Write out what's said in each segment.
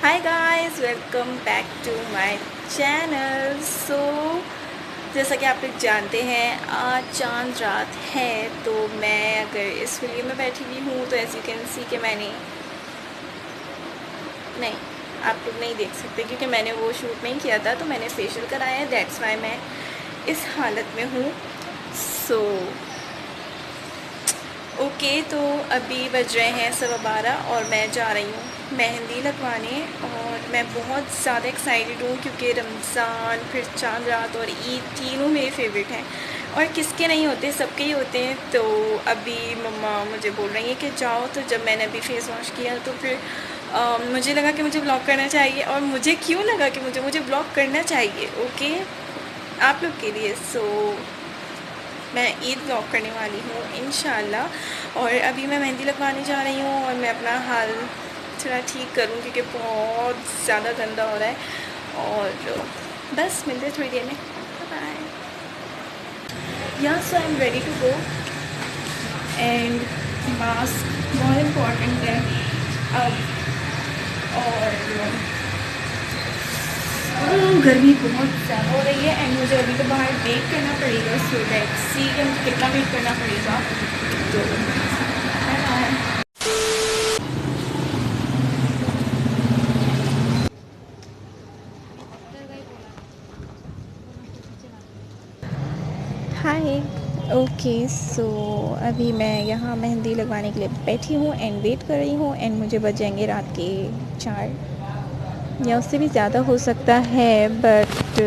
Hi guys, welcome back to my channel. जैसा कि आप लोग जानते हैं, आज चांद रात है। तो मैं अगर इस वीडियो में बैठी हुई हूँ तो एज यू कैन सी कि मैंने नहीं, आप लोग नहीं देख सकते क्योंकि मैंने वो शूट नहीं किया था। तो मैंने फेशियल कराया है, दैट्स वाई मैं इस हालत में हूँ। सो ओके, तो अभी बज रहे हैं 12:15 और मैं जा रही हूँ मेहंदी लगवाने। और मैं बहुत ज़्यादा एक्साइटेड हूँ क्योंकि रमज़ान, फिर चांद रात और ईद तीनों मेरे फेवरेट हैं। और किसके नहीं होते, सबके ही होते हैं। तो अभी मम्मा मुझे बोल रही हैं कि जाओ। तो जब मैंने अभी फेस वॉश किया तो फिर मुझे लगा कि मुझे ब्लॉग करना चाहिए। और मुझे क्यों लगा कि मुझे ब्लॉग करना चाहिए, ओके, आप लोग के लिए। मैं ईद ब्लॉग करने वाली हूँ इंशाल्लाह। और अभी मैं मेहंदी लगवाने जा रही हूँ और मैं अपना हाल थोड़ा ठीक करूँ क्योंकि बहुत ज़्यादा गंदा हो रहा है। और बस मिलते हैं थोड़ी देर में। Bye. Yeah so I am ready to go. And mask बहुत इम्पॉर्टेंट है अब। और गर्मी बहुत ज़्यादा हो रही है एंड मुझे अभी तो बाहर वेट करना पड़ेगा। सो लेट्स सी कि मुझे कितना वेट करना पड़ेगा। तो बाय। हाय। ओके, सो अभी मैं यहाँ मेहंदी लगवाने के लिए बैठी हूँ एंड वेट कर रही हूँ। एंड मुझे बज जाएंगे रात के 4 या उससे भी ज़्यादा हो सकता है। बट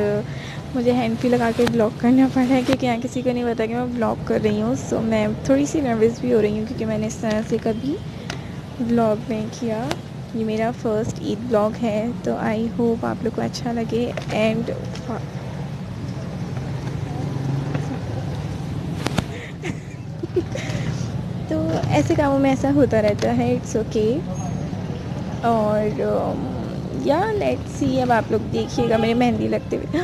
मुझे हैंड फ्री लगा के ब्लॉग करना पड़ा है क्योंकि यहाँ किसी को नहीं पता कि मैं ब्लॉग कर रही हूँ। सो मैं थोड़ी सी नर्वस भी हो रही हूँ क्योंकि मैंने इस तरह से कभी ब्लॉग नहीं किया। ये मेरा फर्स्ट ईद ब्लॉग है। तो आई होप आप लोग को अच्छा लगे। एंड तो ऐसे कामों में ऐसा होता रहता है, इट्स ओके। और या लेट्स सी, अब आप लोग देखिएगा मेरे मेहंदी लगते हुए।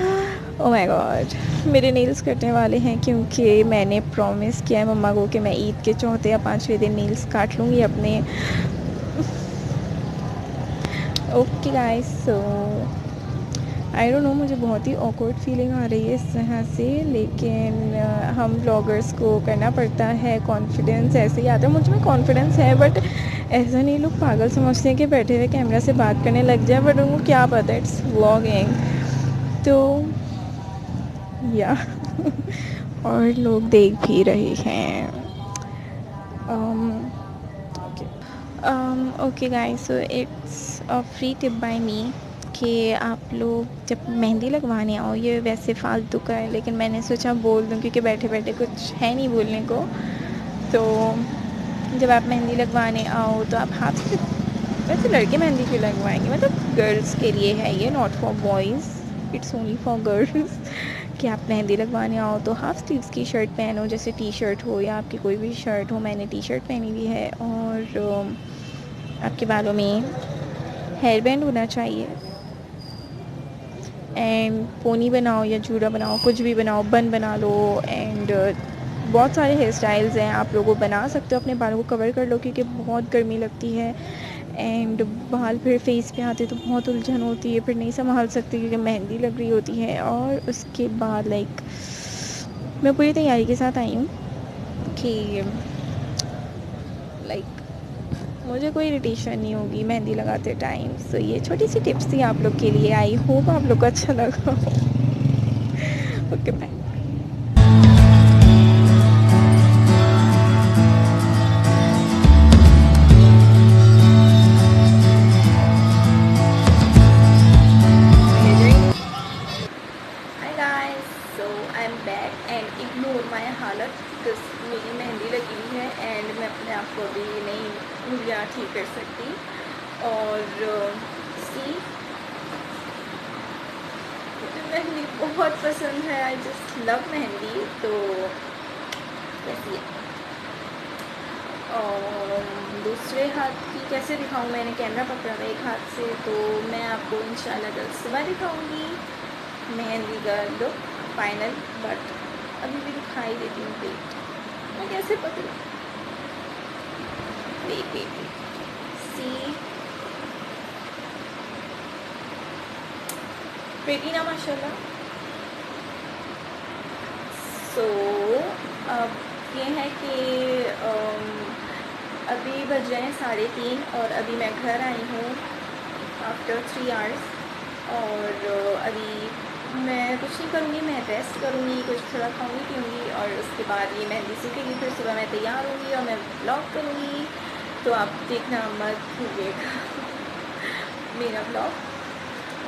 ओह माय गॉड, मेरे नेल्स कटने वाले हैं क्योंकि मैंने प्रॉमिस किया है मम्मा को कि मैं ईद के चौथे या पाँचवें दिन नेल्स काट लूँगी अपने। Okay guys, so I don't know, मुझे बहुत ही ऑकवर्ड फीलिंग आ रही है इस तरह से। लेकिन हम ब्लॉगर्स को करना पड़ता है। कॉन्फिडेंस ऐसे ही आता है, मुझ में कॉन्फिडेंस है बट ऐसा नहीं लोग पागल समझते हैं कि बैठे हुए कैमरा से बात करने लग जाए। बट उनको क्या पता इट्स व्लॉगिंग। तो या और लोग देख भी रहे हैं। Okay guys, so it's a free tip by me कि आप लोग जब मेहंदी लगवाने आओ, ये वैसे फालतू का है लेकिन मैंने सोचा बोल दूँ क्योंकि बैठे बैठे कुछ है नहीं बोलने को। तो जब आप मेहंदी लगवाने आओ तो आप हाफ स्लीव, वैसे लड़के मेहंदी क्यों लगवाएंगे, मतलब गर्ल्स के लिए है ये, not for boys, it's only for girls. कि आप मेहंदी लगवाने आओ तो हाफ़ स्लीव्स की शर्ट पहनो, जैसे टी शर्ट हो या आपकी कोई भी शर्ट हो। मैंने टी शर्ट पहनी हुई है। और आपके बालों में हेयर बैंड होना चाहिए। एंड पोनी बनाओ या जूड़ा बनाओ, कुछ भी बनाओ, बन बना लो। एंड बहुत सारे हेयर स्टाइल्स हैं, आप लोगों को बना सकते हो, अपने बालों को कवर कर लो क्योंकि बहुत गर्मी लगती है। एंड बाल फिर फेस पे आते तो बहुत उलझन होती है, फिर नहीं संभाल सकते क्योंकि मेहंदी लग रही होती है। और उसके बाद लाइक मैं पूरी तैयारी के साथ आई हूँ कि लाइक मुझे कोई इरिटेशन नहीं होगी मेहंदी लगाते टाइम। सो ये छोटी सी टिप्स थी आप लोग के लिए, आई होप आप लोग को अच्छा लगा। Okay bye. Hi guys, so I am back and ignore my हालत बिकॉज मेरी मेहंदी लगी हुई है एंड मैं अपने आप को अभी नहीं उंगलियाँ ठीक कर सकती। और सी, मुझे मेहंदी बहुत पसंद है, आई जस्ट लव मेहंदी। तो कैसी है। और दूसरे हाथ की कैसे दिखाऊं, मैंने कैमरा पकड़ा हुआ है एक हाथ से। तो मैं आपको इंशाल्लाह कल सुबह दिखाऊंगी मेहंदी का लुक फाइनल। बट अभी भी दिखाई देती हूँ पेट, मैं कैसे पकड़ूँ। वेट वेट वेट, सी, प्रीटी ना माशाल्लाह। सो अब ये है कि अभी बज रहे हैं 3:30 और अभी मैं घर आई हूँ आफ्टर 3 आवर्स। और अभी मैं कुछ नहीं करूँगी, मैं रेस्ट करूँगी, कुछ थोड़ा खाऊँगी पीऊँगी और उसके बाद ये मेहंदी सूखेगी, फिर सुबह मैं तैयार होंगी और मैं ब्लॉग करूँगी। तो आप देखना मत भूलिएगा मेरा ब्लॉग।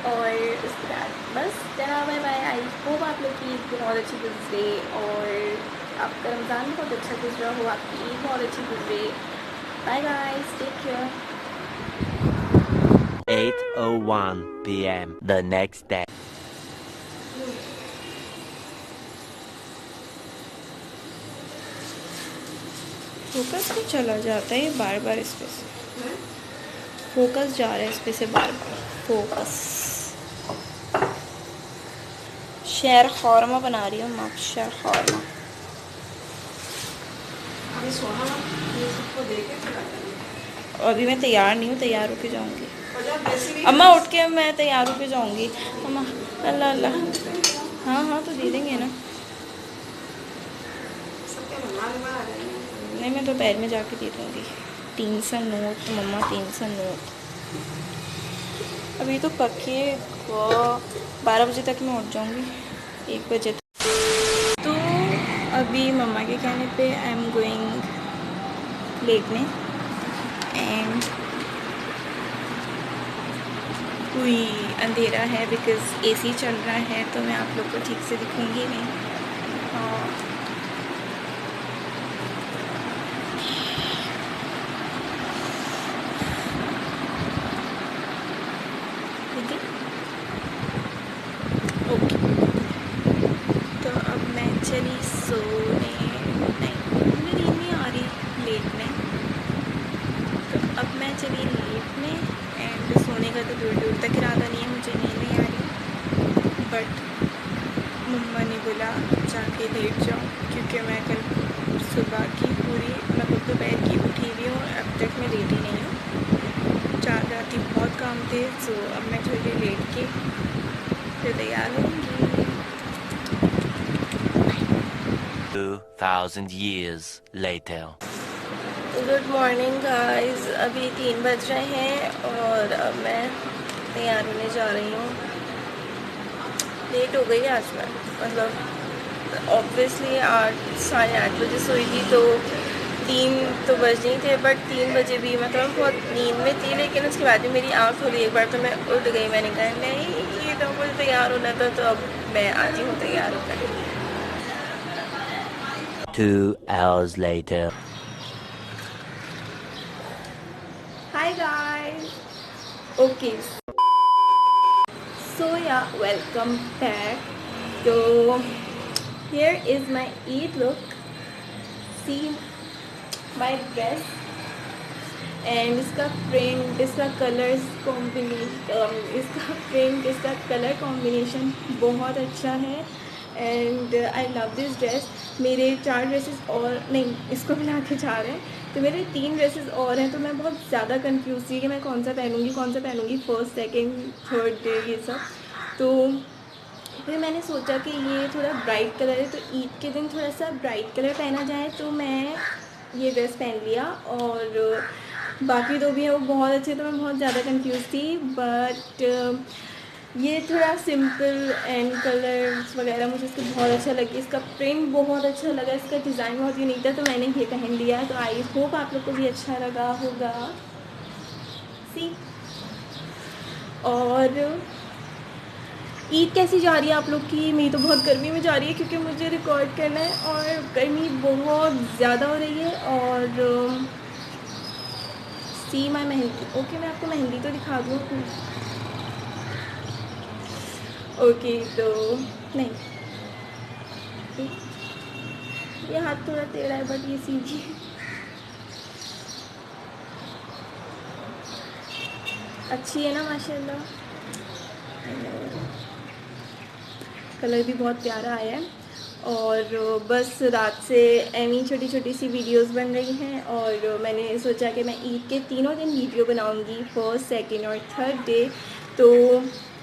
और उसके बाद बस चला बाय बाय। आई होप आप लोग की ईद बहुत अच्छी गुजरे और आपका रमज़ान बहुत अच्छा गुजरा हो, आपकी ईद बहुत अच्छी गुजरे। Bye guys, take care. 8:01 p.m. the next day. Focus भी चला जाता है बार बार इस पे से, फोकस जा रहा है इस पे से बार बार। फोकस शेर खौरमा बना रही हूँ मैं, शेर खौरमा। अभी मैं तैयार नहीं हूँ, तैयार होके जाऊँगी। अम्मा उठ के मैं तैयार होके जाऊँगी। अम्मा अल्लाह अल्लाह। हाँ हाँ तो दे देंगे ना। नहीं मैं दोपहर में जाके दे दूँगी। 300 नोट मम्मा, 300 नोट। अभी तो पक्के 12 बजे तक मैं उठ जाऊँगी, 1 बजे तक। तो अभी मम्मा के कहने पे आई एम गोइंग लेटने एंड कोई अंधेरा है बिकॉज़ एसी चल रहा है, तो मैं आप लोग को ठीक से दिखूँगी नहीं। ओके तो अब मैं चली सोने। नहीं मुझे नींद नहीं आ रही लेटने, तो अब मैं चली लेटने एंड सोने का तो दूर दूर तक इरादा नहीं है, मुझे नींद नहीं आ रही। बट मम्मा ने बोला जाके लेट जाओ क्योंकि मैं कल सुबह की पूरी मतलब दोपहर की उठी हुई हूँ, अब तक मैं लेटी नहीं हूँ। 4 रात बहुत काम थे, सो अब मैं थोड़ी देर लेट के फिर तैयार होंगी। 2,000 years later. Good morning guys, अभी 3 बज रहे हैं और अब मैं तैयार होने जा रही हूँ। लेट हो गई आज मैं, मतलब ऑब्वियसली 8-8:30 बजे सोई थी तो 3 तो बज नहीं थे, बट 3 बजे भी मतलब बहुत नींद में थी। लेकिन उसके बाद भी मेरी आँख खुली एक बार तो मैं उठ गई। मैंने कहा नहीं ये तो मुझे तैयार होना था, तो अब मैं आती हूँ तैयार होकर। 2 hours later. Hi guys. Okay. So yeah, welcome back. So here is my Eid look. See my dress and इसका प्रिंट, इसका कलर्स कॉम्बिनेशन, इसका प्रिंट, इसका कलर कॉम्बिनेशन बहुत अच्छा है and I love this dress. मेरे 4 ड्रेसेस और नहीं, इसको मिला के 4 हैं, तो मेरे 3 ड्रेसेस और हैं। तो मैं बहुत ज़्यादा कंफ्यूज थी कि मैं कौन सा पहनूँगी फर्स्ट सेकंड थर्ड डे ये सब। तो फिर मैंने सोचा कि ये थोड़ा ब्राइट कलर है, तो ईद के दिन थोड़ा सा ब्राइट कलर पहना जाए, तो मैं ये ड्रेस पहन लिया। और बाकी 2 भी हैं वो बहुत अच्छे, तो मैं बहुत ज़्यादा कंफ्यूज थी। बट ये थोड़ा सिंपल एंड कलर्स वगैरह मुझे इसके बहुत अच्छा लगे, इसका प्रिंट बहुत अच्छा लगा, इसका डिज़ाइन बहुत यूनिक था, तो मैंने ये पहन लिया। तो आई होप आप लोग को भी अच्छा लगा होगा। सी और ईद कैसी जा रही है आप लोग की? मेरी तो बहुत गर्मी में जा रही है क्योंकि मुझे रिकॉर्ड करना है और गर्मी बहुत ज़्यादा हो रही है। और सी माई मेहंदी। ओके मैं आपको मेहंदी तो दिखा दूँ। ओके तो नहीं, ये हाथ थोड़ा टेढ़ा है बट ये सीधी है। अच्छी है ना माशाल्लाह। कलर भी बहुत प्यारा आया है। और बस रात से ऐनी छोटी छोटी सी वीडियोस बन रही हैं और मैंने सोचा कि मैं ईद के तीनों दिन वीडियो बनाऊंगी, फर्स्ट सेकंड और थर्ड डे। तो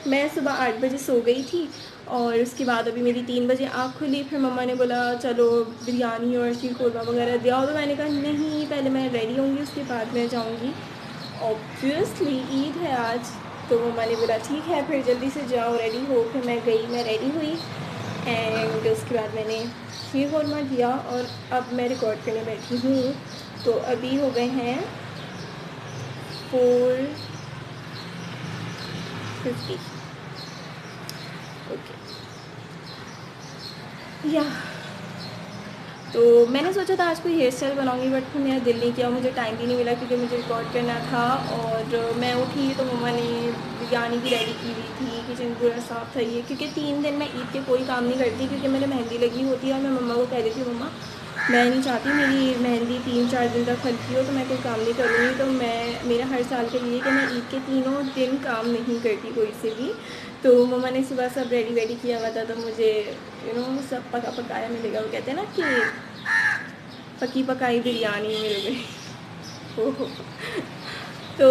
मैं सुबह 8 बजे सो गई थी और उसके बाद अभी मेरी 3 बजे आँख खुली। फिर मम्मा ने बोला चलो बिरयानी और शीर कोरमा वगैरह दिया, तो मैंने कहा नहीं, पहले मैं रेडी होंगी उसके बाद मैं जाऊँगी। ऑब्वियसली ईद है आज, तो मम्मा ने बोला ठीक है फिर जल्दी से जाओ रेडी हो। फिर मैं गई, मैं रेडी हुई एंड उसके बाद मैंने शीर कोरमा दिया और अब मैं रिकॉर्ड करने बैठी हूँ। तो अभी हो गए हैं 4:50। ओके या तो मैंने सोचा था आज कोई हेयर स्टाइल बनाऊंगी, बट फिर मेरा दिल नहीं किया, मुझे टाइम भी नहीं मिला क्योंकि मुझे रिकॉर्ड करना था। और मैं उठी तो मम्मा ने बिरयानी भी रेडी की हुई थी, किचन पूरा साफ़ था ये, क्योंकि 3 दिन मैं ईद के कोई काम नहीं करती क्योंकि मेरे मेहंदी लगी होती है। और मैं मम्मा को कह रही थी मम्मा मैं नहीं चाहती मेरी मेहंदी 3-4 दिन तक हल्की हो, तो मैं कोई काम नहीं करूँगी। तो मेरा हर साल के लिए कि मैं ईद के तीनों दिन काम नहीं करती कोई से भी। तो मम्मा ने सुबह सब रेडी किया हुआ था, तो मुझे सब पकाया मिलेगा। वो कहते हैं ना कि पकी पकाई बिरयानी मिल गई। ओहो। तो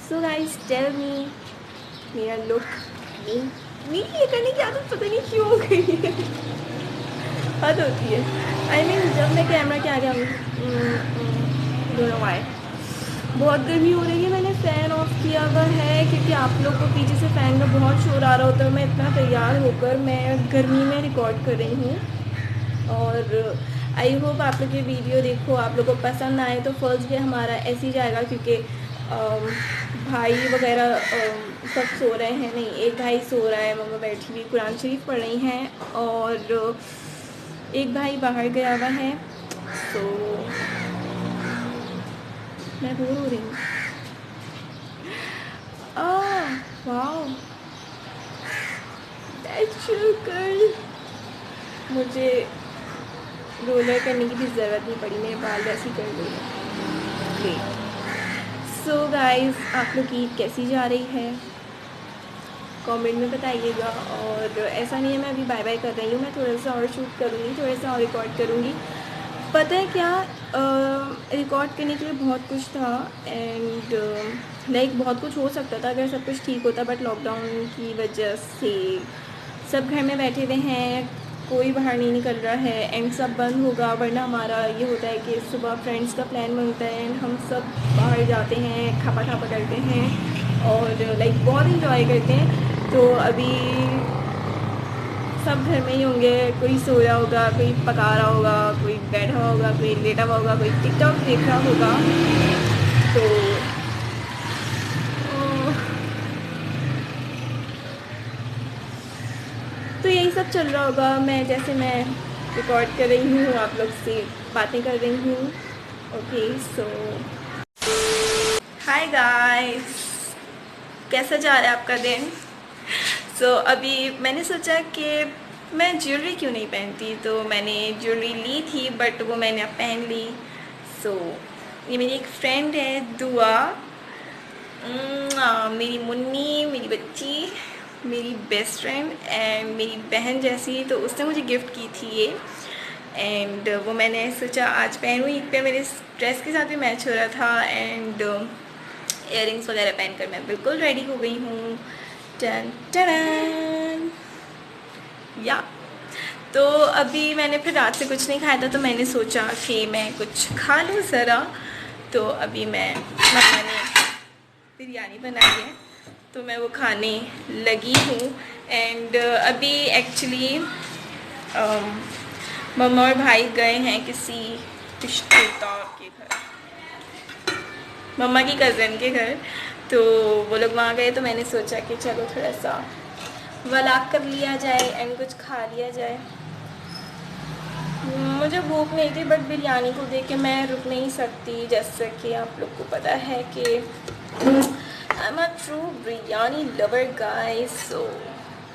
सो गाइस टेल मी मेरा लुक, मेरी ये करने की आदत पता नहीं क्यों हो गई है, हद होती है। आई मीन जब मैं कैमरा के आगे दोनों आए, बहुत गर्मी हो रही है, मैंने फ़ैन ऑफ किया हुआ है क्योंकि आप लोग को पीछे से फ़ैन का बहुत शोर आ रहा होता है। मैं इतना तैयार होकर मैं गर्मी में रिकॉर्ड कर रही हूँ और आई होप आप लोग ये वीडियो देखो, आप लोग को पसंद आए। तो फर्स्ट डे हमारा ऐसे ही जाएगा क्योंकि भाई वगैरह सब सो रहे हैं, नहीं एक भाई सो रहा है, मम्मा बैठी हुई कुरान शरीफ पढ़ रही हैं और एक भाई बाहर गया हुआ है। तो मैं बोर हो रही हूँ। Wow that's so good. मुझे रोलर करने की भी ज़रूरत नहीं पड़ी, मेरे बाल वैसे ही कर लिए। सो गाइस आप लोग की ईद कैसी जा रही है कमेंट में बताइएगा। और ऐसा नहीं है मैं अभी बाय बाय कर रही हूँ, मैं थोड़ा सा और शूट करूँगी, थोड़ा सा और रिकॉर्ड करूँगी। पता है क्या, रिकॉर्ड करने के लिए बहुत कुछ था एंड लाइक बहुत कुछ हो सकता था अगर सब कुछ ठीक होता, बट लॉकडाउन की वजह से सब घर में बैठे हुए हैं, कोई बाहर नहीं निकल रहा है एंड सब बंद होगा। वरना हमारा ये होता है कि सुबह फ्रेंड्स का प्लान बनता है एंड हम सब बाहर जाते हैं, खापा करते हैं और लाइक बहुत इंजॉय करते हैं। तो अभी सब घर में ही होंगे, कोई सोया होगा, कोई पका रहा होगा, कोई बैठा होगा, कोई लेटा हुआ होगा, कोई टिकटॉक देख रहा होगा। तो यही सब चल रहा होगा। मैं रिकॉर्ड कर रही हूँ, आप लोग से बातें कर रही हूँ। ओके सो हाय गाइस, कैसा जा रहा है आपका दिन? सो अभी मैंने सोचा कि मैं ज्वेलरी क्यों नहीं पहनती, तो मैंने ज्वेलरी ली थी बट वो मैंने अब पहन ली। सो ये मेरी एक फ्रेंड है दुआ, मेरी मुन्नी, मेरी बच्ची, मेरी बेस्ट फ्रेंड एंड मेरी बहन जैसी। तो उसने मुझे गिफ्ट की थी ये एंड वो मैंने सोचा आज पहनूँ। ईद पे मेरे ड्रेस के साथ भी मैच हो रहा था एंड इयररिंग्स वगैरह पहनकर मैं बिल्कुल रेडी हो गई हूँ। टन टन या तो अभी मैंने फिर रात से कुछ नहीं खाया था, तो मैंने सोचा कि मैं कुछ खा लूँ ज़रा। तो अभी मम्मा ने बिरयानी बनाई है तो मैं वो खाने लगी हूँ एंड अभी एक्चुअली मम्मा और भाई गए हैं किसी रिश्तेदार के घर, मम्मा की कज़न के घर, तो वो लोग वहाँ गए। तो मैंने सोचा कि चलो थोड़ा सा वलाक कर लिया जाए एंड कुछ खा लिया जाए। मुझे भूख नहीं थी बट बिरयानी को देख के मैं रुक नहीं सकती, जैसे कि आप लोग को पता है कि I am a true biryani lover guys. So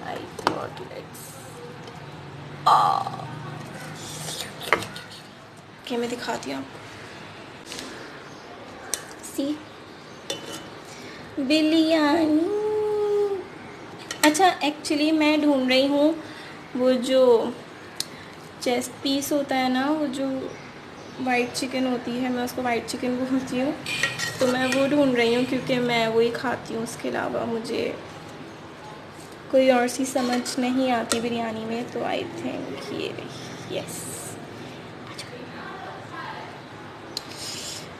I thought let's क्या मैं दिखाती हूँ आपको। सी बिरयानी। अच्छा एक्चुअली मैं ढूंढ रही हूँ वो जो चेस्ट पीस होता है ना, वो जो वाइट चिकन होती है, मैं उसको वाइट चिकन बोलती हूँ। तो मैं वो ढूंढ रही हूँ क्योंकि मैं वही खाती हूँ, उसके अलावा मुझे कोई और सी समझ नहीं आती बिरयानी में। तो आई थिंक ये रही। यस,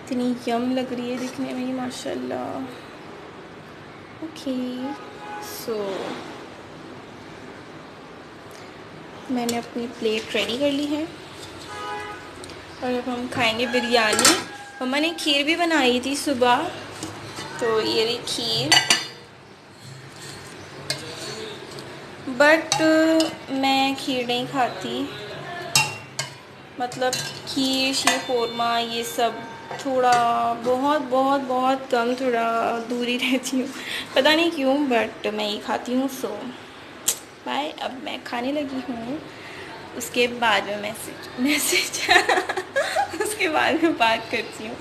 इतनी यम लग रही है दिखने में ही माशाल्लाह। ओके, सो मैंने अपनी प्लेट रेडी कर ली है और अब हम खाएंगे बिरयानी। मम्मा ने खीर भी बनाई थी सुबह, तो ये रही खीर। बट मैं खीर नहीं खाती, मतलब खीर शीरखुरमा ये सब थोड़ा बहुत बहुत बहुत कम, थोड़ा दूरी रहती हूँ, पता नहीं क्यों, बट मैं ये खाती हूँ। सो बाय, अब मैं खाने लगी हूँ। उसके बाद में मैसेज उसके बाद में बात करती हूँ।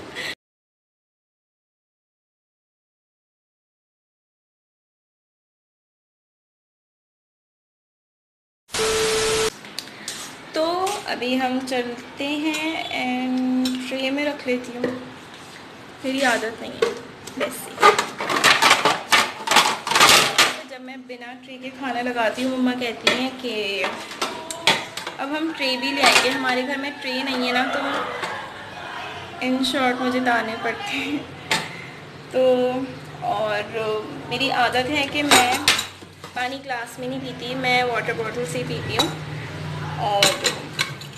तो अभी हम चलते हैं एंड ट्रे में रख लेती हूँ, मेरी आदत नहीं है वैसे। जब मैं बिना ट्रे के खाना लगाती हूँ, मम्मा कहती हैं कि अब हम ट्रे भी ले आएंगे। हमारे घर में ट्रे नहीं है ना, तो इन शॉर्ट मुझे लाने पड़ते हैं। तो और मेरी आदत है कि मैं पानी ग्लास में नहीं पीती, मैं वाटर बॉटल से पीती हूँ। और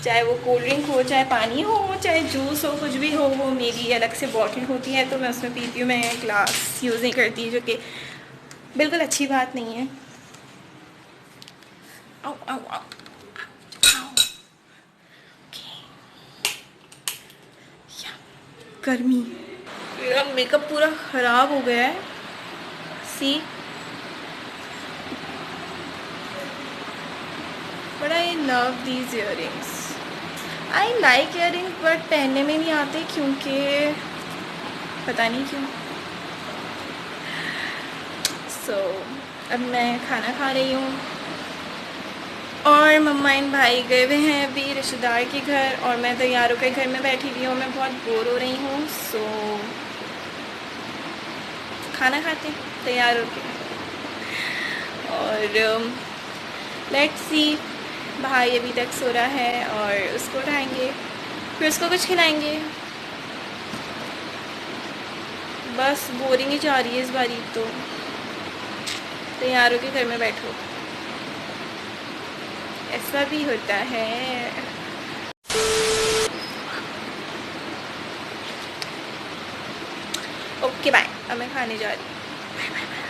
चाहे वो कोल्ड ड्रिंक हो, चाहे पानी हो, चाहे जूस हो, कुछ भी हो, वो मेरी अलग से बॉटल होती है, तो मैं उसमें पीती हूँ। मैं ग्लास यूज़ नहीं करती, जो कि बिल्कुल अच्छी बात नहीं है। आओ आओ आओ, गर्मी, मेरा मेकअप पूरा ख़राब हो गया है। See, but I love these earrings. I like earrings, but पहनने में नहीं आते क्योंकि पता नहीं क्यों। सो अब मैं खाना खा रही हूँ और मम्मा इन भाई गए हुए हैं अभी रिश्तेदार के घर, और मैं तैयारों के घर में बैठी हुई हूँ। मैं बहुत बोर हो रही हूँ। सो खाना खाते हैं तैयार होके, और लेट्स सी। भाई अभी तक सो रहा है और उसको उठाएंगे, फिर उसको कुछ खिलाएंगे। बस बोरिंग ही जा रही है इस बारी तो। तैयारों के घर में बैठो, ऐसा भी होता है। ओके बाय, अब मैं खाने जा रही हूँ। Bye bye.